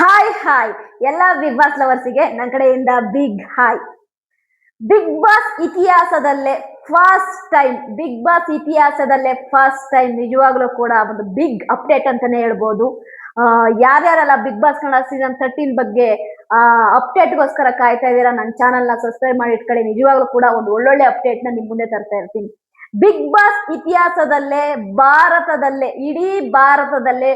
Hi ಎಲ್ಲ big boss ಲವರ್ಸಿಗೆ ನನ್ನ ಕಡೆಯಿಂದ ಬಿಗ್ ಹಾಯ್. ಬಿಗ್ ಬಾಸ್ ಇತಿಹಾಸದಲ್ಲೇ ಫಸ್ಟ್ ಟೈಮ್ ನಿಜವಾಗ್ಲೂ ಕೂಡ ಒಂದು ಬಿಗ್ ಅಪ್ಡೇಟ್ ಅಂತಾನೆ ಹೇಳ್ಬೋದು. ಯಾರ್ಯಾರೆಲ್ಲ ಬಿಗ್ ಬಾಸ್ ಕನ್ನಡ ಸೀಸನ್ 13 ಬಗ್ಗೆ ಅಪ್ಡೇಟ್ಗೋಸ್ಕರ ಕಾಯ್ತಾ ಇದ್ದೀರಾ, ನನ್ನ ಚಾನಲ್ನ ಸಬ್ಸ್ಕ್ರೈಬ್ ಮಾಡಿ ಇಟ್ಕೊಳ್ಳಿ. ನಿಜವಾಗ್ಲೂ ಕೂಡ ಒಂದು ಒಳ್ಳೊಳ್ಳೆ ಅಪ್ಡೇಟ್ನ ನಿಮ್ ಮುಂದೆ ತರ್ತಾ ಇರ್ತೀನಿ. ಬಿಗ್ ಬಾಸ್ ಇತಿಹಾಸದಲ್ಲೇ ಇಡೀ ಭಾರತದಲ್ಲೇ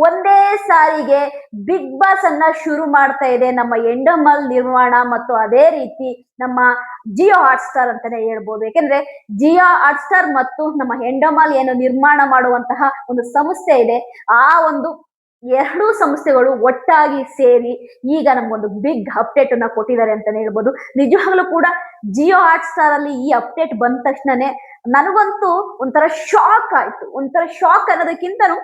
ಒಂದೇ ಸಾರಿಗೆ ಬಿಗ್ ಬಾಸ್ ಅನ್ನ ಶುರು ಮಾಡ್ತಾ ಇದೆ ನಮ್ಮ ಎಂಡಮಲ್ ನಿರ್ಮಾಣ ಮತ್ತು ಅದೇ ರೀತಿ ನಮ್ಮ ಜಿಯೋ ಹಾಟ್ ಸ್ಟಾರ್ ಅಂತಾನೆ ಹೇಳ್ಬೋದು. ಯಾಕೆಂದ್ರೆ ಜಿಯೋ ಹಾಟ್ ಸ್ಟಾರ್ ಮತ್ತು ನಮ್ಮ ಎಂಡಮಾಲ್ ಏನು ನಿರ್ಮಾಣ ಮಾಡುವಂತಹ ಒಂದು ಸಂಸ್ಥೆ ಇದೆ, ಆ ಒಂದು ಎರಡೂ ಸಂಸ್ಥೆಗಳು ಒಟ್ಟಾಗಿ ಸೇರಿ ಈಗ ನಮ್ಗೊಂದು ಬಿಗ್ ಅಪ್ಡೇಟ್ ಅನ್ನ ಕೊಟ್ಟಿದ್ದಾರೆ ಅಂತಾನೆ ಹೇಳ್ಬೋದು. ನಿಜವಾಗ್ಲೂ ಕೂಡ ಜಿಯೋ ಹಾಟ್ ಸ್ಟಾರ್ ಅಲ್ಲಿ ಈ ಅಪ್ಡೇಟ್ ಬಂದ ತಕ್ಷಣನೇ ನನಗಂತೂ ಒಂಥರ ಶಾಕ್ ಆಯ್ತು. ಒಂಥರ ಶಾಕ್ ಅನ್ನೋದಕ್ಕಿಂತನೂ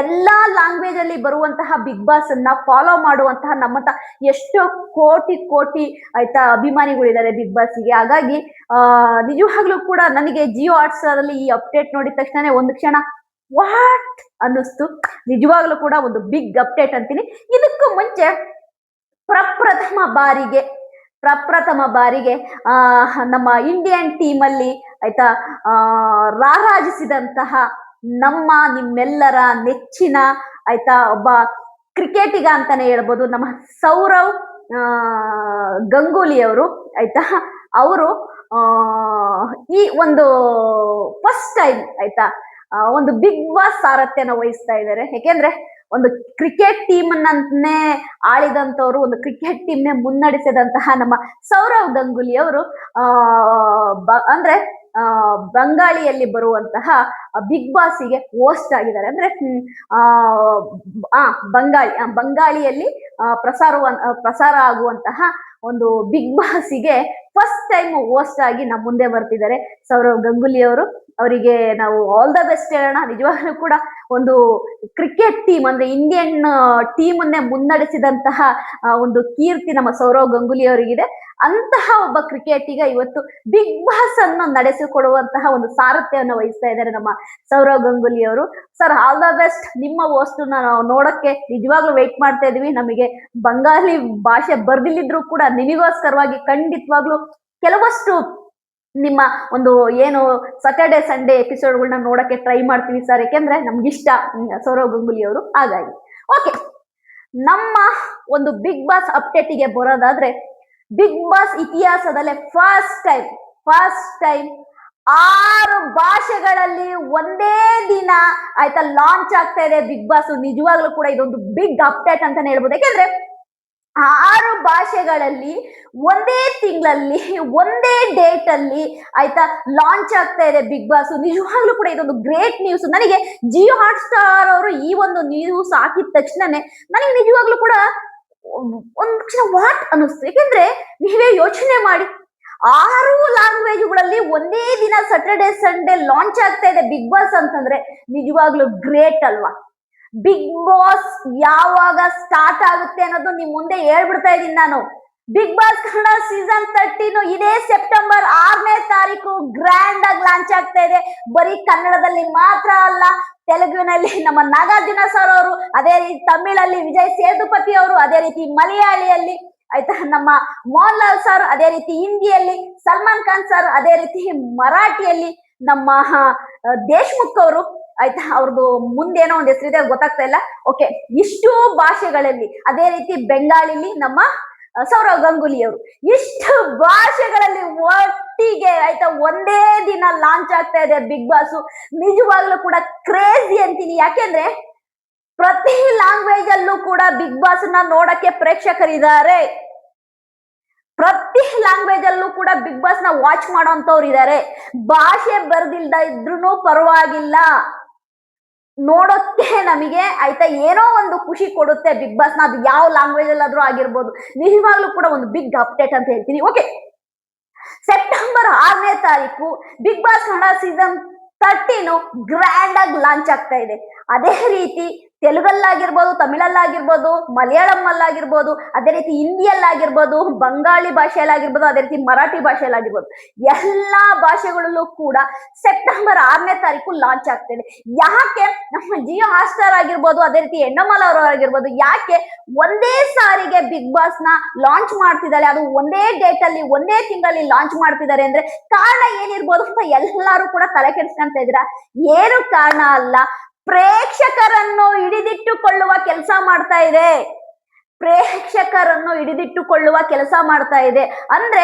ಎಲ್ಲಾ ಲ್ಯಾಂಗ್ವೇಜ್ ಅಲ್ಲಿ ಬರುವಂತಹ ಬಿಗ್ ಬಾಸ್ ಅನ್ನ ಫಾಲೋ ಮಾಡುವಂತಹ ನಮ್ಮಂತ ಎಷ್ಟೋ ಕೋಟಿ ಆಯ್ತಾ ಅಭಿಮಾನಿಗಳಿದ್ದಾರೆ ಬಿಗ್ ಬಾಸ್ಗೆ. ಹಾಗಾಗಿ ನಿಜವಾಗ್ಲೂ ಕೂಡ ನನಗೆ ಜಿಯೋ ಹಾಟ್ ಸ್ಟಾರ್ ಅಲ್ಲಿ ಈ ಅಪ್ಡೇಟ್ ನೋಡಿದ ತಕ್ಷಣ ಒಂದು ಕ್ಷಣ ವಾಟ್ ಅನ್ನಿಸ್ತು. ನಿಜವಾಗ್ಲೂ ಕೂಡ ಒಂದು ಬಿಗ್ ಅಪ್ಡೇಟ್ ಅಂತೀನಿ. ಇದಕ್ಕೂ ಮುಂಚೆ ಪ್ರಪ್ರಥಮ ಬಾರಿಗೆ ನಮ್ಮ ಇಂಡಿಯನ್ ಟೀಮ್ ಅಲ್ಲಿ ಆಯ್ತಾ ರಾರಾಜಿಸಿದಂತಹ ನಿಮ್ಮೆಲ್ಲರ ನೆಚ್ಚಿನ ಆಯ್ತಾ ಒಬ್ಬ ಕ್ರಿಕೆಟಿಗ ಅಂತಾನೆ ಹೇಳ್ಬೋದು, ನಮ್ಮ ಸೌರವ್ ಗಂಗೂಲಿ ಅವರು ಆಯ್ತಾ. ಅವರು ಈ ಒಂದು ಫಸ್ಟ್ ಟೈಮ್ ಆಯ್ತಾ ಒಂದು ಬಿಗ್ ಬಾಸ್ ಸಾರಥ್ಯನ ವಹಿಸ್ತಾ ಇದ್ದಾರೆ. ಯಾಕೆಂದ್ರೆ ಒಂದು ಕ್ರಿಕೆಟ್ ಟೀಮ್ ಅನ್ನೇ ಆಳಿದಂತವ್ರು, ಒಂದು ಕ್ರಿಕೆಟ್ ಟೀಮ್ನೇ ಮುನ್ನಡೆಸಿದಂತಹ ನಮ್ಮ ಸೌರವ್ ಗಂಗೂಲಿ ಅವರು ಅಂದ್ರೆ ಬಂಗಾಳಿಯಲ್ಲಿ ಬರುವಂತಹ ಬಿಗ್ ಬಾಸ್ಗೆ ಹೋಸ್ಟ್ ಆಗಿದ್ದಾರೆ. ಅಂದ್ರೆ ಬಂಗಾಳಿಯಲ್ಲಿ ಪ್ರಸಾರ ಆಗುವಂತಹ ಒಂದು ಬಿಗ್ ಬಾಸ್ಗೆ ಫಸ್ಟ್ ಟೈಮ್ ಹೋಸ್ಟ್ ಆಗಿ ನಮ್ಮ ಮುಂದೆ ಬರ್ತಿದ್ದಾರೆ ಸೌರವ್ ಗಂಗೂಲಿ ಅವರು. ಅವರಿಗೆ ನಾವು ಆಲ್ ದ ಬೆಸ್ಟ್ ಹೇಳೋಣ. ನಿಜವಾಗ್ಲೂ ಕೂಡ ಒಂದು ಕ್ರಿಕೆಟ್ ಟೀಮ್ ಅಂದ್ರೆ ಇಂಡಿಯನ್ ಟೀಮ್ ಅನ್ನೇ ಮುನ್ನಡೆಸಿದಂತಹ ಒಂದು ಕೀರ್ತಿ ನಮ್ಮ ಸೌರವ್ ಗಂಗೂಲಿ ಅವರಿಗಿದೆ. ಅಂತಹ ಒಬ್ಬ ಕ್ರಿಕೆಟಿಗ ಇವತ್ತು ಬಿಗ್ ಬಾಸ್ ಅನ್ನು ನಡೆಸಿಕೊಡುವಂತಹ ಒಂದು ಸಾರಥ್ಯವನ್ನು ವಹಿಸ್ತಾ ಇದ್ದಾರೆ ನಮ್ಮ ಸೌರವ್ ಗಂಗೂಲಿ ಅವರು. Sir, all the best. ನಿಮ್ಮ ಹೋಸ್ಟನ್ನ ನಾವು ನೋಡಕ್ಕೆ ನಿಜವಾಗ್ಲೂ ವೆಯ್ಟ್ ಮಾಡ್ತಾ ಇದೀವಿ. ನಮಗೆ ಬಂಗಾಲಿ ಭಾಷೆ ಬರ್ದಿಲ್ಲಿದ್ರು ಕೂಡ ನಿಮಗೋಸ್ಕರವಾಗಿ ಖಂಡಿತವಾಗ್ಲೂ ಕೆಲವಷ್ಟು ನಿಮ್ಮ ಒಂದು ಏನು ಸ್ಯಾಟರ್ಡೆ ಸಂಡೇ ಎಪಿಸೋಡ್ಗಳನ್ನ ನೋಡಕ್ಕೆ ಟ್ರೈ ಮಾಡ್ತೀವಿ ಸರ್, ಯಾಕೆಂದ್ರೆ ನಮ್ಗಿಷ್ಟ ಸೌರವ್ ಗಂಗೂಲಿ ಅವರು. ಹಾಗಾಗಿ ಓಕೆ, ನಮ್ಮ ಒಂದು ಬಿಗ್ ಬಾಸ್ ಅಪ್ಡೇಟಿಗೆ ಬರೋದಾದ್ರೆ, ಬಿಗ್ ಬಾಸ್ ಇತಿಹಾಸದಲ್ಲೇ ಫಸ್ಟ್ ಟೈಮ್ 6 ಭಾಷೆಗಳಲ್ಲಿ ಒಂದೇ ದಿನ ಆಯ್ತಾ ಲಾಂಚ್ ಆಗ್ತಾ ಇದೆ ಬಿಗ್ ಬಾಸ್. ನಿಜವಾಗ್ಲೂ ಕೂಡ ಇದೊಂದು ಬಿಗ್ ಅಪ್ಡೇಟ್ ಅಂತಾನೆ ಹೇಳ್ಬೋದು. ಯಾಕೆಂದ್ರೆ 6 ಭಾಷೆಗಳಲ್ಲಿ ಒಂದೇ ತಿಂಗಳಲ್ಲಿ ಒಂದೇ ಡೇಟ್ ಅಲ್ಲಿ ಆಯ್ತಾ ಲಾಂಚ್ ಆಗ್ತಾ ಇದೆ ಬಿಗ್ ಬಾಸ್. ನಿಜವಾಗ್ಲೂ ಕೂಡ ಇದೊಂದು ಗ್ರೇಟ್ ನ್ಯೂಸ್. ನನಗೆ ಜಿಯೋ ಹಾಟ್ ಸ್ಟಾರ್ ಅವರು ಈ ಒಂದು ನ್ಯೂಸ್ ಹಾಕಿದ ತಕ್ಷಣನೇ ನನಗೆ ನಿಜವಾಗ್ಲೂ ಕೂಡ ಒಂದ್ ಕ್ಷಣ ವಾಟ್ ಅನ್ನಿಸ್ತು. ಯಾಕೆಂದ್ರೆ ನೀವೇ ಯೋಚನೆ ಮಾಡಿ, 6 ಲ್ಯಾಂಗ್ವೇಜ್ಗಳಲ್ಲಿ ಒಂದೇ ದಿನ ಸ್ಯಾಟರ್ಡೆ ಸಂಡೇ ಲಾಂಚ್ ಆಗ್ತಾ ಇದೆ ಬಿಗ್ ಬಾಸ್ ಅಂತಂದ್ರೆ ನಿಜವಾಗ್ಲೂ ಗ್ರೇಟ್ ಅಲ್ವಾ? ಬಿಗ್ ಬಾಸ್ ಯಾವಾಗ ಸ್ಟಾರ್ಟ್ ಆಗುತ್ತೆ ಅನ್ನೋದು ನಿಮ್ ಮುಂದೆ ಹೇಳ್ಬಿಡ್ತಾ ಇದೀನಿ ನಾನು. ಬಿಗ್ ಬಾಸ್ ಕನ್ನಡ ಸೀಸನ್ 13 ಇದೇ ಸೆಪ್ಟೆಂಬರ್ 6ನೇ ತಾರೀಕು ಗ್ರ್ಯಾಂಡ್ ಆಗಿ ಲಾಂಚ್ ಆಗ್ತಾ ಇದೆ. ಬರೀ ಕನ್ನಡದಲ್ಲಿ ಮಾತ್ರ ಅಲ್ಲ, ತೆಲುಗಿನಲ್ಲಿ ನಮ್ಮ ನಾಗಾರ್ಜುನ ಸರ್ ಅವರು, ಅದೇ ರೀತಿ ತಮಿಳಲ್ಲಿ ವಿಜಯ್ ಸೇತುಪತಿ ಅವರು, ಅದೇ ರೀತಿ ಮಲಯಾಳಿಯಲ್ಲಿ ಆಯ್ತಾ ನಮ್ಮ ಮೋಹನ್ ಲಾಲ್ ಸರ್, ಅದೇ ರೀತಿ ಹಿಂದಿಯಲ್ಲಿ ಸಲ್ಮಾನ್ ಖಾನ್ ಸರ್, ಅದೇ ರೀತಿ ಮರಾಠಿಯಲ್ಲಿ ನಮ್ಮ ದೇಶ್ಮುಖ್ ಅವರು ಆಯ್ತಾ. ಅವ್ರದ್ದು ಮುಂದೇನೋ ಒಂದು ಹೆಸರಿದೆ ಗೊತ್ತಾಗ್ತಾ ಇಲ್ಲ. ಓಕೆ, ಇಷ್ಟು ಭಾಷೆಗಳಲ್ಲಿ, ಅದೇ ರೀತಿ ಬೆಂಗಾಳಿಲಿ ನಮ್ಮ ಸೌರವ್ ಗಂಗೂಲಿ ಅವರು, ಇಷ್ಟು ಭಾಷೆಗಳಲ್ಲಿ ಒಟ್ಟಿಗೆ ಆಯ್ತಾ ಒಂದೇ ದಿನ ಲಾಂಚ್ ಆಗ್ತಾ ಇದೆ ಬಿಗ್ ಬಾಸ್. ನಿಜವಾಗ್ಲೂ ಕೂಡ ಕ್ರೇಜಿ ಅಂತೀನಿ. ಯಾಕೆಂದ್ರೆ ಪ್ರತಿ ಲ್ಯಾಂಗ್ವೇಜ್ ಅಲ್ಲೂ ಕೂಡ ಬಿಗ್ ಬಾಸ್ ನ ನೋಡಕ್ಕೆ ಪ್ರೇಕ್ಷಕರಿದ್ದಾರೆ. ಪ್ರತಿ ಲ್ಯಾಂಗ್ವೇಜ್ ಅಲ್ಲೂ ಕೂಡ ಬಿಗ್ ಬಾಸ್ ನ ವಾಚ್ ಮಾಡೋಂಥವ್ರು ಇದ್ದಾರೆ. ಭಾಷೆ ಬರ್ದಿಲ್ದ ಇದ್ರೂ ಪರವಾಗಿಲ್ಲ, ನೋಡೋಕ್ಕೆ ನಮಗೆ ಆಯ್ತಾ ಏನೋ ಒಂದು ಖುಷಿ ಕೊಡುತ್ತೆ ಬಿಗ್ ಬಾಸ್ ನ. ಅದು ಯಾವ ಲ್ಯಾಂಗ್ವೇಜ್ ಅಲ್ಲಾದ್ರೂ ಆಗಿರ್ಬೋದು. ನಿಜವಾಗ್ಲೂ ಕೂಡ ಒಂದು ಬಿಗ್ ಅಪ್ಡೇಟ್ ಅಂತ ಹೇಳ್ತೀನಿ. ಓಕೆ, ಸೆಪ್ಟೆಂಬರ್ 6ನೇ ತಾರೀಕು Bigg Boss Kannada season 13 grand ಆಗಿ ಲಾಂಚ್ ಆಗ್ತಾ ಇದೆ. ಅದೇ ರೀತಿ ತೆಲುಗಲ್ಲಾಗಿರ್ಬೋದು, ತಮಿಳಲ್ಲಾಗಿರ್ಬೋದು, ಮಲಯಾಳಂ ಅಲ್ಲಾಗಿರ್ಬೋದು, ಅದೇ ರೀತಿ ಹಿಂದಿಯಲ್ಲಾಗಿರ್ಬೋದು, ಬಂಗಾಳಿ ಭಾಷೆಯಲ್ಲಾಗಿರ್ಬೋದು, ಅದೇ ರೀತಿ ಮರಾಠಿ ಭಾಷೆಯಲ್ಲಾಗಿರ್ಬೋದು, ಎಲ್ಲಾ ಭಾಷೆಗಳಲ್ಲೂ ಕೂಡ ಸೆಪ್ಟೆಂಬರ್ 6ನೇ ತಾರೀಕು ಲಾಂಚ್ ಆಗ್ತಿದೆ. ಯಾಕೆ ನಮ್ಮ ಜಿಯೋ ಹಾಟ್‌ಸ್ಟಾರ್ ಆಗಿರ್ಬೋದು, ಅದೇ ರೀತಿ ಹೆಣ್ಣಮ್ಮಲ್ ಅವರು ಆಗಿರ್ಬೋದು, ಯಾಕೆ ಒಂದೇ ಸಾರಿಗೆ ಬಿಗ್ ಬಾಸ್ ನ ಲಾಂಚ್ ಮಾಡ್ತಿದ್ದಾರೆ, ಅದು ಒಂದೇ ಡೇಟ್ ಅಲ್ಲಿ ಒಂದೇ ತಿಂಗಳಲ್ಲಿ ಲಾಂಚ್ ಮಾಡ್ತಿದ್ದಾರೆ ಅಂದ್ರೆ ಕಾರಣ ಏನಿರ್ಬೋದು ಅಂತ ಎಲ್ಲರೂ ಕೂಡ ತಲೆ ಕೆಡಿಸ್ಕೊಂತ ಇದ್ದೀರಾ. ಏನು ಕಾರಣ ಅಲ್ಲ, ಪ್ರೇಕ್ಷಕರನ್ನು ಹಿಡಿದಿಟ್ಟುಕೊಳ್ಳುವ ಕೆಲಸ ಮಾಡ್ತಾ ಇದೆ. ಪ್ರೇಕ್ಷಕರನ್ನು ಹಿಡಿದಿಟ್ಟುಕೊಳ್ಳುವ ಕೆಲಸ ಮಾಡ್ತಾ ಇದೆ. ಅಂದ್ರೆ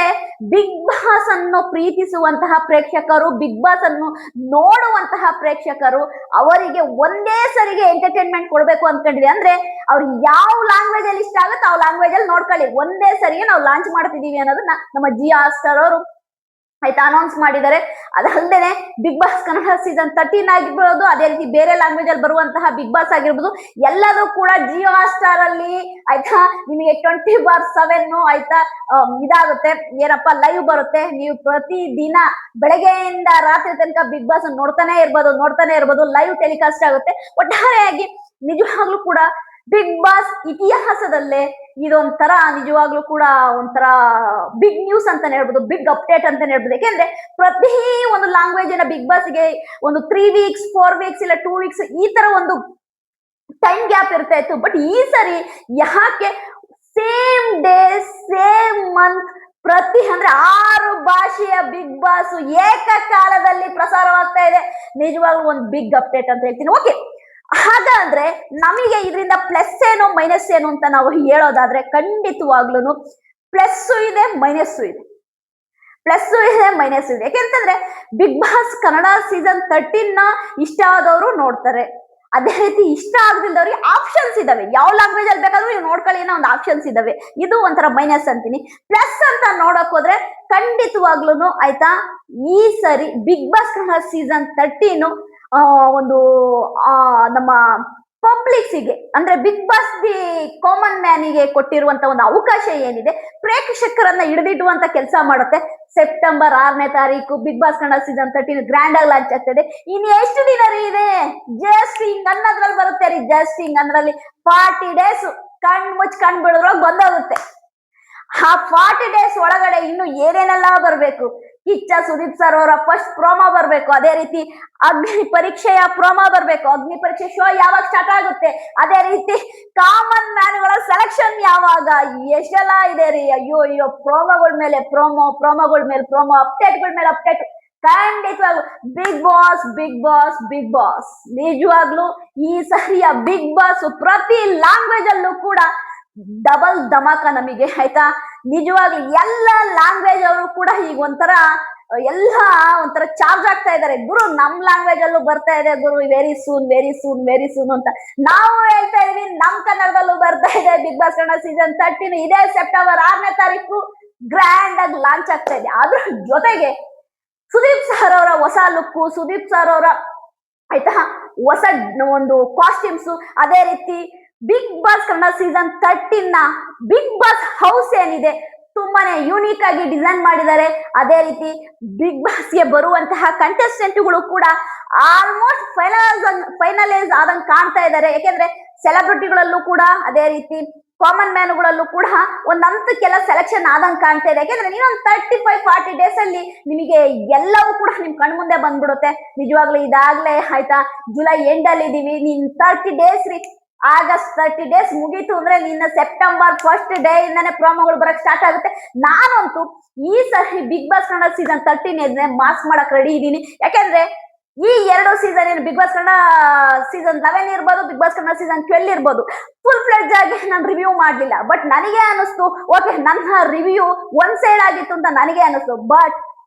ಬಿಗ್ ಬಾಸ್ ಅನ್ನು ಪ್ರೀತಿಸುವಂತಹ ಪ್ರೇಕ್ಷಕರು, ಬಿಗ್ ಬಾಸ್ ಅನ್ನು ನೋಡುವಂತಹ ಪ್ರೇಕ್ಷಕರು ಅವರಿಗೆ ಒಂದೇ ಸರಿಗೆ ಎಂಟರ್ಟೈನ್ಮೆಂಟ್ ಕೊಡ್ಬೇಕು ಅನ್ಕೊಂಡಿದೆ. ಅಂದ್ರೆ ಅವ್ರು ಯಾವ ಲ್ಯಾಂಗ್ವೇಜ್ ಅಲ್ಲಿ ಇಷ್ಟ ಆಗುತ್ತೆ ಆ ಲ್ಯಾಂಗ್ವೇಜ್ ಅಲ್ಲಿ ನೋಡ್ಕೊಳ್ಳಿ, ಒಂದೇ ಸರಿಗೆ ನಾವು ಲಾಂಚ್ ಮಾಡ್ತಿದೀವಿ ಅನ್ನೋದನ್ನ ನಮ್ಮ ಜಿಯೋ ಹಾಟ್‌ಸ್ಟಾರ್ ಅವರು ಆಯ್ತಾ ಅನೌನ್ಸ್ ಮಾಡಿದ್ದಾರೆ. ಅದಲ್ಲದೆ ಬಿಗ್ ಬಾಸ್ ಕನ್ನಡ ಸೀಸನ್ 13 ಆಗಿರ್ಬೋದು, ಅದೇ ರೀತಿ ಬೇರೆ ಲ್ಯಾಂಗ್ವೇಜ್ ಅಲ್ಲಿ ಬರುವಂತಹ ಬಿಗ್ ಬಾಸ್ ಆಗಿರ್ಬೋದು, ಎಲ್ಲದೂ ಕೂಡ ಜಿಯೋ ಹಾಟ್‌ಸ್ಟಾರ್ ಅಲ್ಲಿ ಆಯ್ತಾ ನಿಮಗೆ 24/7 ಆಯ್ತಾ ಇದಾಗುತ್ತೆ, ಏನಪ್ಪಾ ಲೈವ್ ಬರುತ್ತೆ. ನೀವು ಪ್ರತಿ ದಿನ ಬೆಳಗ್ಗೆಯಿಂದ ರಾತ್ರಿ ತನಕ ಬಿಗ್ ಬಾಸ್ ನೋಡ್ತಾನೆ ಇರ್ಬೋದು, ಲೈವ್ ಟೆಲಿಕಾಸ್ಟ್ ಆಗುತ್ತೆ. ಒಟ್ಟಾರೆಯಾಗಿ ನಿಜವಾಗ್ಲೂ ಕೂಡ ಬಿಗ್ ಬಾಸ್ ಇತಿಹಾಸದಲ್ಲೇ ಇದೊಂಥರ ನಿಜವಾಗ್ಲೂ ಕೂಡ ಒಂಥರ ಬಿಗ್ ನ್ಯೂಸ್ ಅಂತಾನೆ ಹೇಳ್ಬೋದು, ಬಿಗ್ ಅಪ್ಡೇಟ್ ಅಂತಾನೆ ಹೇಳ್ಬೋದು. ಯಾಕೆಂದ್ರೆ ಪ್ರತಿ ಒಂದು ಲ್ಯಾಂಗ್ವೇಜಿನ ಬಿಗ್ ಬಾಸ್ಗೆ ಒಂದು 3 ವೀಕ್ಸ್ 4 ವೀಕ್ಸ್ ಇಲ್ಲ 2 ವೀಕ್ಸ್ ಈ ತರ ಒಂದು ಟೈಮ್ ಗ್ಯಾಪ್ ಇರ್ತಾ ಇತ್ತು. ಬಟ್ ಈ ಸರಿ ಯಾಕೆ ಸೇಮ್ ಡೇ ಸೇಮ್ ಮಂತ್ ಅಂದ್ರೆ 6 ಭಾಷೆಯ ಬಿಗ್ ಬಾಸ್ ಏಕಕಾಲದಲ್ಲಿ ಪ್ರಸಾರವಾಗ್ತಾ ಇದೆ. ನಿಜವಾಗ್ಲೂ ಒಂದು ಬಿಗ್ ಅಪ್ಡೇಟ್ ಅಂತ ಹೇಳ್ತೀನಿ. ಓಕೆ, ಹಾಗಾದ್ರೆ ನಮಗೆ ಇದರಿಂದ ಪ್ಲಸ್ ಏನು ಮೈನಸ್ ಏನು ಅಂತ ನಾವು ಹೇಳೋದಾದ್ರೆ ಖಂಡಿತವಾಗ್ಲೂ ಪ್ಲಸ್ಸು ಇದೆ, ಮೈನಸ್ಸು ಇದೆ. ಯಾಕೆಂತಂದ್ರೆ ಬಿಗ್ ಬಾಸ್ ಕನ್ನಡ ಸೀಸನ್ 13 ಇಷ್ಟ ಆದವರು ನೋಡ್ತಾರೆ, ಅದೇ ರೀತಿ ಇಷ್ಟ ಆಗದಿಲ್ಲದವ್ರಿಗೆ ಆಪ್ಷನ್ಸ್ ಇದಾವೆ, ಯಾವ ಲ್ಯಾಂಗ್ವೇಜ್ ಅಲ್ಲಿ ಬೇಕಾದ್ರೂ ನೀವು ನೋಡ್ಕೊಳ್ಳಿ ಅನ್ನೋ ಒಂದು ಆಪ್ಷನ್ಸ್ ಇದಾವೆ. ಇದು ಒಂಥರ ಮೈನಸ್ ಅಂತೀನಿ. ಪ್ಲಸ್ ಅಂತ ನೋಡಕ್ ಹೋದ್ರೆ ಖಂಡಿತವಾಗ್ಲೂ ಆಯ್ತಾ ಈ ಸರಿ ಬಿಗ್ ಬಾಸ್ ಕನ್ನಡ ಸೀಸನ್ 13 ಒಂದು ನಮ್ಮ ಪಬ್ಲಿಕ್ಸಿಗೆ ಅಂದ್ರೆ ಬಿಗ್ ಬಾಸ್ ದಿ ಕಾಮನ್ ಮ್ಯಾನಿಗೆ ಕೊಟ್ಟಿರುವಂತ ಒಂದು ಅವಕಾಶ ಏನಿದೆ, ಪ್ರೇಕ್ಷಕರನ್ನ ಹಿಡಿದಿಡುವಂತ ಕೆಲಸ ಮಾಡುತ್ತೆ. ಸೆಪ್ಟೆಂಬರ್ 6ನೇ ತಾರೀಕು Bigg Boss Kannada season 13 grand ಆಗಿ ಲಾಂಚ್ ಆಗ್ತದೆ. ಇನ್ನು ಎಷ್ಟು ದಿನ ರೀ ಇದೆ, ಜಸ್ಟ್ ಹಿಂಗ್ ಅನ್ನೋದ್ರಲ್ಲಿ ಬರುತ್ತೆ ರೀ, ಜಸ್ಟ್ ಹಿಂಗ್ ಅಂದ್ರಲ್ಲಿ 40 ಡೇಸ್ ಕಣ್ ಬಿಡೋದ್ರೊಳಗೆ ಬಂದೋಗುತ್ತೆ. ಆ 40 ಡೇಸ್ ಒಳಗಡೆ ಇನ್ನು ಏನೇನೆಲ್ಲ ಬರ್ಬೇಕು, ಕಿಚ್ಚ ಸುದೀಪ್ ಸರ್ ಅವರ ಫಸ್ಟ್ ಪ್ರೋಮೋ ಬರ್ಬೇಕು, ಅದೇ ರೀತಿ ಅಗ್ನಿ ಪರೀಕ್ಷೆಯ ಪ್ರೋಮೋ ಬರ್ಬೇಕು, ಅಗ್ನಿ ಪರೀಕ್ಷೆ ಶೋ ಯಾವಾಗ ಸ್ಟಾರ್ಟ್ ಆಗುತ್ತೆ, ಅದೇ ರೀತಿ ಕಾಮನ್ ಮ್ಯಾನ್ಗಳ ಸೆಲೆಕ್ಷನ್ ಯಾವಾಗ, ಎಷ್ಟೆಲ್ಲ ಇದೆ ರೀ. ಅಯ್ಯೋ ಪ್ರೋಮೋಗಳ ಮೇಲೆ ಪ್ರೋಮೋ ಅಪ್ಡೇಟ್ಗಳ ಮೇಲೆ ಅಪ್ಡೇಟ್. ಖಂಡಿತವಾಗ್ಲು ಬಿಗ್ ಬಾಸ್ ನಿಜವಾಗ್ಲು ಈ ಸರಿಯ ಬಿಗ್ ಬಾಸ್ ಪ್ರತಿ ಲ್ಯಾಂಗ್ವೇಜ್ ಅಲ್ಲೂ ಕೂಡ ಡಬಲ್ ಧಮಾಕ ನಮಗೆ ಆಯ್ತಾ. ನಿಜವಾಗ್ಲೂ ಎಲ್ಲ ಲ್ಯಾಂಗ್ವೇಜ್ ಅವರು ಕೂಡ ಈಗ ಒಂಥರ ಚಾರ್ಜ್ ಆಗ್ತಾ ಇದಾರೆ. ಗುರು ನಮ್ ಲ್ಯಾಂಗ್ವೇಜ್ ಅಲ್ಲೂ ಬರ್ತಾ ಇದೆ ಗುರು, ವೆರಿ ಸೂನ್ ಅಂತ ನಾವು ಹೇಳ್ತಾ ಇದೀವಿ. ನಮ್ ಕನ್ನಡದಲ್ಲೂ ಬರ್ತಾ ಇದೆ ಬಿಗ್ ಬಾಸ್ ಕನ್ನಡ ಸೀಸನ್ 13 ಇದೇ ಸೆಪ್ಟೆಂಬರ್ 6ನೇ ತಾರೀಕು ಗ್ರ್ಯಾಂಡ್ ಆಗಿ ಲಾಂಚ್ ಆಗ್ತಾ ಇದೆ. ಅದ್ರ ಜೊತೆಗೆ ಸುದೀಪ್ ಸರ್ ಅವರ ಹೊಸ ಲುಕ್ಕು, ಸುದೀಪ್ ಸರ್ ಅವರ ಆಯ್ತಾ ಹೊಸ ಒಂದು ಕಾಸ್ಟ್ಯೂಮ್ಸ್, ಅದೇ ರೀತಿ Bigg Boss Kannada season 13 Bigg Boss house ಏನಿದೆ ತುಂಬಾನೇ ಯೂನಿಕ್ ಆಗಿ ಡಿಸೈನ್ ಮಾಡಿದ್ದಾರೆ. ಅದೇ ರೀತಿ ಬಿಗ್ ಬಾಸ್ಗೆ ಬರುವಂತಹ ಕಂಟೆಸ್ಟೆಂಟ್ಗಳು ಕೂಡ ಆಲ್ಮೋಸ್ಟ್ ಫೈನಲೈಸ್ ಆದಂಗೆ ಕಾಣ್ತಾ ಇದ್ದಾರೆ. ಯಾಕೆಂದ್ರೆ ಸೆಲೆಬ್ರಿಟಿಗಳಲ್ಲೂ ಕೂಡ ಅದೇ ರೀತಿ ಕಾಮನ್ ಮ್ಯಾನ್ಗಳಲ್ಲೂ ಕೂಡ ಒಂದ್ ಹಂತಕ್ಕೆಲ್ಲ ಸೆಲೆಕ್ಷನ್ ಆದಂಗೆ ಕಾಣ್ತಾ ಇದೆ. ಯಾಕೆಂದ್ರೆ ನೀವೊಂದು 35-40 ಡೇಸ್ ಅಲ್ಲಿ ನಿಮಗೆ ಎಲ್ಲವೂ ಕೂಡ ನಿಮ್ ಕಣ್ಮುಂದೆ ಬಂದ್ಬಿಡುತ್ತೆ. ನಿಜವಾಗ್ಲೂ ಇದಾಗ್ಲೇ ಆಯ್ತಾ ಜುಲೈ ಎಂಡ್ ಅಲ್ಲಿ ಇದೀವಿ, ನೀನ್ 30 ಡೇಸ್ ರೀ, ಆಗಸ್ಟ್ 30 ಡೇಸ್ ಮುಗೀತು ಅಂದ್ರೆ ನಿನ್ನ ಸೆಪ್ಟೆಂಬರ್ 1st ಡೇ ಇಂದಾನೆ ಪ್ರೋಮೋಗಳು ಬರಕ್ ಸ್ಟಾರ್ಟ್ ಆಗುತ್ತೆ. ನಾನಂತೂ ಈ ಸರಿ Bigg Boss Kannada season 13 mass ಮಾಡಕ್ ರೆಡಿ ಇದ್ದೀನಿ. ಯಾಕೆಂದ್ರೆ ಈ 2 ಸೀಸನ್ ಏನು ಬಿಗ್ ಬಾಸ್ ಕನ್ನಡ ಸೀಸನ್ 11 ಇರ್ಬೋದು, ಬಿಗ್ ಬಾಸ್ ಕನ್ನಡ ಸೀಸನ್ 12 ಇರ್ಬೋದು, ಫುಲ್ ಫ್ಲೆಡ್ಜ್ ಆಗಿ ನಾನು ರಿವ್ಯೂ ಮಾಡ್ಲಿಲ್ಲ. ಬಟ್ ನನಗೆ ಅನಿಸ್ತು ಓಕೆ ನನ್ನ ರಿವ್ಯೂ ಒನ್ ಸೈಡ್ ಆಗಿತ್ತು ಅಂತ ನನಗೆ ಅನಿಸ್ತು. ಬಟ್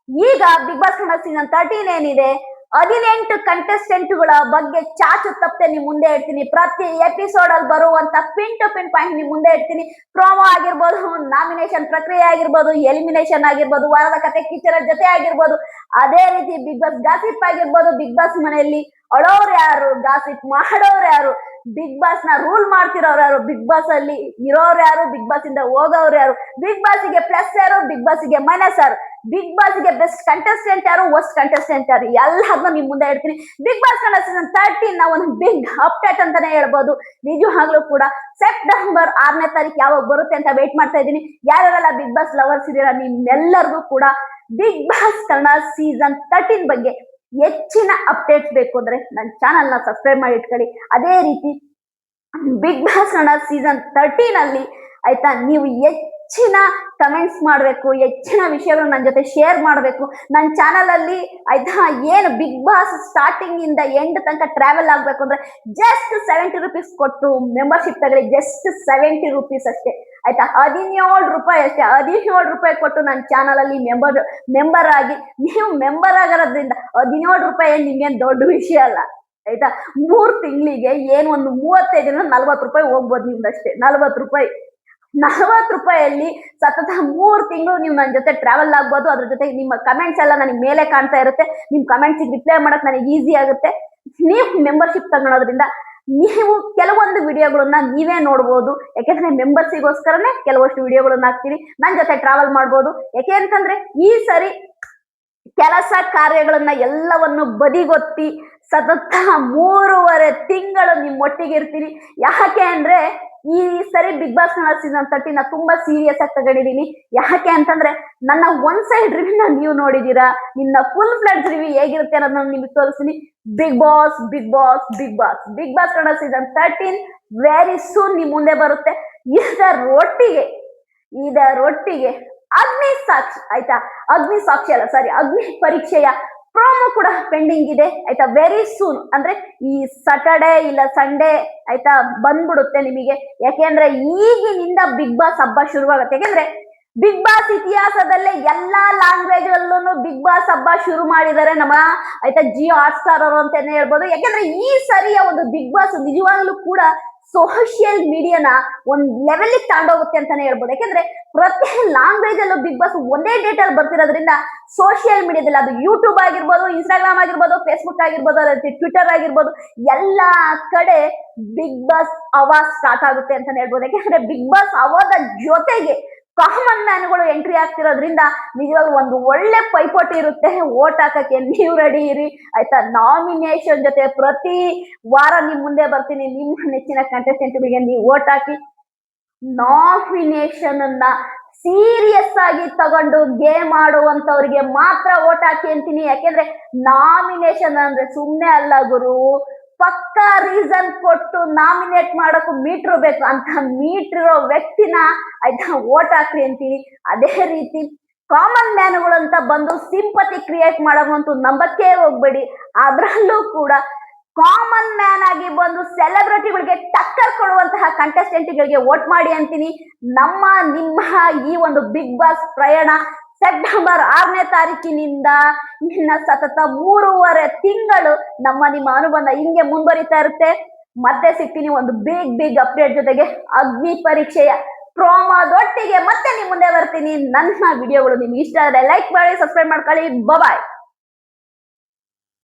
ಈಗ ಬಿಗ್ ಬಾಸ್ ಕನ್ನಡ ಸೀಸನ್ 13 ಏನಿದೆ 18 ಕಂಟೆಸ್ಟೆಂಟ್ಗಳ ಬಗ್ಗೆ ಚಾಚು ತಪ್ಪದೆ ನಿಮ್ ಮುಂದೆ ಇಡ್ತೀನಿ. ಪ್ರತಿ ಎಪಿಸೋಡ್ ಅಲ್ಲಿ ಬರುವಂತ ಪಿನ್ ಟು ಪಿನ್ ಪಾಯಿಂಟ್ ನಿಮ್ ಮುಂದೆ ಇಡ್ತೀನಿ. ಪ್ರೋಮೋ ಆಗಿರ್ಬೋದು, ನಾಮಿನೇಷನ್ ಪ್ರಕ್ರಿಯೆ ಆಗಿರ್ಬೋದು, ಎಲಿಮಿನೇಷನ್ ಆಗಿರ್ಬೋದು, ವಾರದ ಕತೆ ಕಿಚ್ಚರ ಜೊತೆ ಆಗಿರ್ಬೋದು, ಅದೇ ರೀತಿ ಬಿಗ್ ಬಾಸ್ ಗಾಸಿಪ್ ಆಗಿರ್ಬೋದು, ಬಿಗ್ ಬಾಸ್ ಮನೆಯಲ್ಲಿ ಅಳೋರು ಯಾರು, ಗಾಸಿಪ್ ಮಾಡೋರು ಯಾರು, ಬಿಗ್ ಬಾಸ್ ನ ರೂಲ್ ಮಾಡ್ತಿರೋರು ಯಾರು, ಬಿಗ್ ಬಾಸ್ ಅಲ್ಲಿ ಇರೋರು ಯಾರು, ಬಿಗ್ ಬಾಸ್ ಇಂದ ಹೋಗೋರು ಯಾರು, ಬಿಗ್ ಬಾಸ್ ಗೆ ಪ್ಲಸ್ ಯಾರು, ಬಿಗ್ ಬಾಸ್ ಗೆ ಮೈನಸ್ ಯಾರು, ಬಿಗ್ ಬಾಸ್ ಗೆ ಬೆಸ್ಟ್ ಕಂಟೆಸ್ಟೆಂಟ್ ಯಾರು, ವರ್ಸ್ಟ್ ಕಂಟೆಸ್ಟೆಂಟ್ ಯಾರು, ಎಲ್ಲದನ್ನ ನಿಮ್ ಮುಂದೆ ಇಡ್ತೀನಿ. ಬಿಗ್ ಬಾಸ್ ಕನ್ನಡ ಸೀಸನ್ 13 ನ ಒಂದು ಬಿಗ್ ಅಪ್ಡೇಟ್ ಅಂತಾನೆ ಹೇಳ್ಬೋದು. ನಿಜವಾಗ್ಲೂ ಕೂಡ ಸೆಪ್ಟೆಂಬರ್ 6ನೇ ತಾರೀಕು ಯಾವಾಗ ಬರುತ್ತೆ ಅಂತ ವೇಟ್ ಮಾಡ್ತಾ ಇದ್ದೀನಿ. ಯಾರೆಲ್ಲ ಬಿಗ್ ಬಾಸ್ ಲವರ್ಸ್ ಇದೀರಾ ನಿಮ್ಮೆಲ್ಲರಿಗೂ ಕೂಡ ಬಿಗ್ ಬಾಸ್ ಕನ್ನಡ ಸೀಸನ್ 13 ಬಗ್ಗೆ ಹೆಚ್ಚಿನ ಅಪ್ಡೇಟ್ಸ್ ಬೇಕು ಅಂದ್ರೆ ನನ್ನ ಚಾನಲ್ ನ ಸಬ್ಸ್ಕ್ರೈಬ್ ಮಾಡಿ ಇಟ್ಕೊಳ್ಳಿ. ಅದೇ ರೀತಿ ಬಿಗ್ ಬಾಸ್ ಕನ್ನಡ ಸೀಸನ್ 13 ಅಲ್ಲಿ ಆಯ್ತಾ ನೀವು ಹೆಚ್ಚಿನ ಕಮೆಂಟ್ಸ್ ಮಾಡಬೇಕು, ಹೆಚ್ಚಿನ ವಿಷಯಗಳು ನನ್ನ ಜೊತೆ ಶೇರ್ ಮಾಡಬೇಕು. ನನ್ನ ಚಾನಲ್ ಅಲ್ಲಿ ಆಯ್ತಾ ಏನು ಬಿಗ್ ಬಾಸ್ ಸ್ಟಾರ್ಟಿಂಗ್ ಇಂದ ಎಂಡ್ ತನಕ ಟ್ರಾವೆಲ್ ಆಗ್ಬೇಕು ಅಂದ್ರೆ ಜಸ್ಟ್ 70 rupees ಕೊಟ್ಟು ಮೆಂಬರ್ಶಿಪ್ ತಗೊಳ್ಳಿ. ಜಸ್ಟ್ 70 rupees ಅಷ್ಟೇ ಆಯ್ತಾ, 17 ರೂಪಾಯಿ ಅಷ್ಟೇ. 17 ರೂಪಾಯಿ ಕೊಟ್ಟು ನನ್ನ ಚಾನಲ್ ಅಲ್ಲಿ ಮೆಂಬರ್ ಆಗಿ ನೀವು ಮೆಂಬರ್ ಆಗಿರೋದ್ರಿಂದ 17 ರೂಪಾಯಿ ನಿಮ್ಗೇನು ದೊಡ್ಡ ವಿಷಯ ಅಲ್ಲ ಆಯ್ತಾ. 3 ತಿಂಗಳಿಗೆ ಏನು ಒಂದು 35 40 ರೂಪಾಯಿ ಹೋಗ್ಬೋದು ನಿಮ್ದಷ್ಟೇ. 40 ರೂಪಾಯಲ್ಲಿ ಸತತ 3 ತಿಂಗಳು ನೀವು ನನ್ನ ಜೊತೆ ಟ್ರಾವೆಲ್ ಆಗ್ಬೋದು. ಅದ್ರ ಜೊತೆ ನಿಮ್ಮ ಕಮೆಂಟ್ಸ್ ಎಲ್ಲ ನನಗೆ ಮೇಲೆ ಕಾಣ್ತಾ ಇರುತ್ತೆ. ನಿಮ್ ಕಮೆಂಟ್ಸ್ ರಿಪ್ಲೈ ಮಾಡಕ್ ನನಗೆ ಈಸಿ ಆಗುತ್ತೆ. ನೀವು ಮೆಂಬರ್ಶಿಪ್ ತಗೊಳೋದ್ರಿಂದ ನೀವು ಕೆಲವೊಂದು ವಿಡಿಯೋಗಳನ್ನ ನೀವೇ ನೋಡ್ಬೋದು. ಯಾಕೆಂದ್ರೆ ಮೆಂಬರ್ಸಿಗೋಸ್ಕರನೇ ಕೆಲವಷ್ಟು ವಿಡಿಯೋಗಳನ್ನ ಹಾಕ್ತೀನಿ. ನನ್ನ ಜೊತೆ ಟ್ರಾವೆಲ್ ಮಾಡ್ಬೋದು. ಯಾಕೆ ಅಂತಂದ್ರೆ ಈ ಸರಿ ಕೆಲಸ ಕಾರ್ಯಗಳನ್ನ ಎಲ್ಲವನ್ನು ಬದಿಗೊತ್ತಿ ಸತತ 3.5 ತಿಂಗಳು ನಿಮ್ಮೊಟ್ಟಿಗೆ ಇರ್ತೀನಿ. ಯಾಕೆ ಅಂದ್ರೆ ಈ ಸರಿ ಬಿಗ್ ಬಾಸ್ ಕನ್ನಡ ಸೀಸನ್ 13 ತುಂಬಾ ಸೀರಿಯಸ್ ಆಗಿ ತಗೊಂಡಿದ್ದೀನಿ. ಯಾಕೆ ಅಂತಂದ್ರೆ ನನ್ನ ಒನ್ ಸೈಡ್ ರಿವ್ಯೂ ನೀವು ನೋಡಿದೀರಾ, ನಿನ್ನ ಫುಲ್ ಫ್ಲೆಡ್ಜ್ ರಿವ್ಯೂ ಹೇಗಿರುತ್ತೆ ಅನ್ನೋದನ್ನ ನಿಮಗೆ ತೋರಿಸ್ತೀನಿ. Bigg Boss Bigg Boss Bigg Boss Bigg Boss Kannada season 13 very soon ನಿಮ್ ಮುಂದೆ ಬರುತ್ತೆ. ಇದರೊಟ್ಟಿಗೆ ಅಗ್ನಿ ಸಾಕ್ಷಿ ಆಯ್ತಾ, ಅಗ್ನಿ ಪರೀಕ್ಷೆಯ ಪ್ರೋಮೋ ಕೂಡ ಪೆಂಡಿಂಗ್ ಇದೆ ಆಯ್ತಾ. ವೆರಿ ಸೂನ್ ಅಂದ್ರೆ ಈ ಸಾಟರ್ಡೆ ಇಲ್ಲ ಸಂಡೇ ಆಯ್ತಾ ಬಂದ್ಬಿಡುತ್ತೆ ನಿಮಗೆ. ಯಾಕೆಂದ್ರೆ ಈಗಿನಿಂದ ಬಿಗ್ ಬಾಸ್ ಹಬ್ಬ ಶುರುವಾಗುತ್ತೆ. ಯಾಕೆಂದ್ರೆ ಬಿಗ್ ಬಾಸ್ ಇತಿಹಾಸದಲ್ಲೇ ಎಲ್ಲಾ ಲ್ಯಾಂಗ್ವೇಜ್ ಅಲ್ಲೂ ಬಿಗ್ ಬಾಸ್ ಹಬ್ಬ ಶುರು ಮಾಡಿದ್ದಾರೆ ನಮ್ಮ ಆಯ್ತಾ ಜಿಯೋ ಹಾಟ್ಸ್ಟಾರ್ ಅವರು ಅಂತಾನೆ ಹೇಳ್ಬೋದು. ಯಾಕೆಂದ್ರೆ ಈ ಸರಿಯ ಒಂದು ಬಿಗ್ ಬಾಸ್ ನಿಜವಾಗ್ಲೂ ಕೂಡ ಸೋಷಿಯಲ್ ಮೀಡಿಯಾನ ಒಂದ್ ಲೆವೆಲ್ ತಗೊಂಡೋಗುತ್ತೆ ಅಂತಾನೆ ಹೇಳ್ಬೋದು. ಯಾಕೆಂದ್ರೆ ಪ್ರತಿ ಲ್ಯಾಂಗ್ವೇಜ್ ಅಲ್ಲೂ ಬಿಗ್ ಬಾಸ್ ಒಂದೇ ಡೇಟ್ ಅಲ್ಲಿ ಬರ್ತಿರೋದ್ರಿಂದ ಸೋಷಿಯಲ್ ಮೀಡಿಯಾದಲ್ಲಿ ಅದು ಯೂಟ್ಯೂಬ್ ಆಗಿರ್ಬೋದು, ಇನ್ಸ್ಟಾಗ್ರಾಮ್ ಆಗಿರ್ಬೋದು, ಫೇಸ್ಬುಕ್ ಆಗಿರ್ಬೋದು, ಅದೇ ಟ್ವಿಟರ್ ಆಗಿರ್ಬೋದು, ಎಲ್ಲಾ ಕಡೆ ಬಿಗ್ ಬಾಸ್ ಅವಾಜ್ ಸ್ಟಾರ್ಟ್ ಆಗುತ್ತೆ ಅಂತಾನೆ ಹೇಳ್ಬೋದು. ಯಾಕೆಂದ್ರೆ ಬಿಗ್ ಬಾಸ್ ಅವಾದ ಜೊತೆಗೆ ಕಾಮನ್ ಮ್ಯಾನ್ಗಳು ಎಂಟ್ರಿ ಆಗ್ತಿರೋದ್ರಿಂದ ನಿಜವಾಗ್ಲೂ ಒಂದು ಒಳ್ಳೆ ಪೈಪೋಟಿ ಇರುತ್ತೆ. ಓಟ್ ಹಾಕಕ್ಕೆ ನೀವು ರೆಡಿ ಇರಿ ಆಯ್ತಾ. ನಾಮಿನೇಷನ್ ಜೊತೆ ಪ್ರತಿ ವಾರ ನಿಮ್ ಮುಂದೆ ಬರ್ತೀನಿ. ನಿಮ್ಮ ನೆಚ್ಚಿನ ಕಂಟೆಸ್ಟೆಂಟ್ಗಳಿಗೆ ನೀವು ಓಟ್ ಹಾಕಿ ನಾಮಿನೇಷನ್ ಅನ್ನ ಸೀರಿಯಸ್ ಆಗಿ ತಗೊಂಡು ಗೇಮ್ ಆಡುವಂತವ್ರಿಗೆ ಮಾತ್ರ ಓಟ್ ಹಾಕಿ ಅಂತೀನಿ. ಯಾಕೆಂದ್ರೆ ನಾಮಿನೇಷನ್ ಅಂದ್ರೆ ಸುಮ್ನೆ ಅಲ್ಲ ಗುರು, ಪಕ್ಕಾ ರೀಸನ್ ಕೊಟ್ಟು ನಾಮಿನೇಟ್ ಮಾಡೋಕ್ಕೂ ಮೀಟ್ರು ಬೇಕು. ಅಂತ ಮೀಟ್ರಿರೋ ವ್ಯಕ್ತಿನ ಆಯ್ತಾ ಓಟ್ ಹಾಕ್ರಿ ಅಂತೀನಿ. ಅದೇ ರೀತಿ ಕಾಮನ್ ಮ್ಯಾನ್ಗಳು ಅಂತ ಬಂದು ಸಿಂಪತಿ ಕ್ರಿಯೇಟ್ ಮಾಡೋವಂತೂ ನಂಬಕ್ಕೆ ಹೋಗ್ಬೇಡಿ. ಅದರಲ್ಲೂ ಕೂಡ ಕಾಮನ್ ಮ್ಯಾನ್ ಆಗಿ ಬಂದು ಸೆಲೆಬ್ರಿಟಿಗಳಿಗೆ ಟಕ್ಕರ್ ಕೊಡುವಂತಹ ಕಂಟೆಸ್ಟೆಂಟ್ಗಳಿಗೆ ವೋಟ್ ಮಾಡಿ ಅಂತೀನಿ. ನಿಮ್ಮ ಈ ಒಂದು ಬಿಗ್ ಬಾಸ್ ಪ್ರಯಾಣ ಸೆಪ್ಟೆಂಬರ್ 6ನೇ ತಾರೀಕಿನಿಂದ ಇನ್ನ ಸತತ 3.5 ತಿಂಗಳು ನಿಮ್ಮ ಅನುಬಂಧ ಹಿಂಗೆ ಮುಂದುವರಿತಾ ಇರುತ್ತೆ. ಮತ್ತೆ ಸಿಗ್ತೀನಿ ಒಂದು ಬಿಗ್ ಅಪ್ಡೇಟ್ ಜೊತೆಗೆ. ಅಗ್ನಿ ಪರೀಕ್ಷೆಯ ಪ್ರೋಮೋದೊಟ್ಟಿಗೆ ಮತ್ತೆ ನಿಮ್ ಮುಂದೆ ಬರ್ತೀನಿ. ನನ್ನ ವಿಡಿಯೋಗಳು ನಿಮ್ಗೆ ಇಷ್ಟ ಆದರೆ ಲೈಕ್ ಮಾಡಿ, ಸಬ್ಸ್ಕ್ರೈಬ್ ಮಾಡ್ಕೊಳ್ಳಿ. ಬಾಯ್.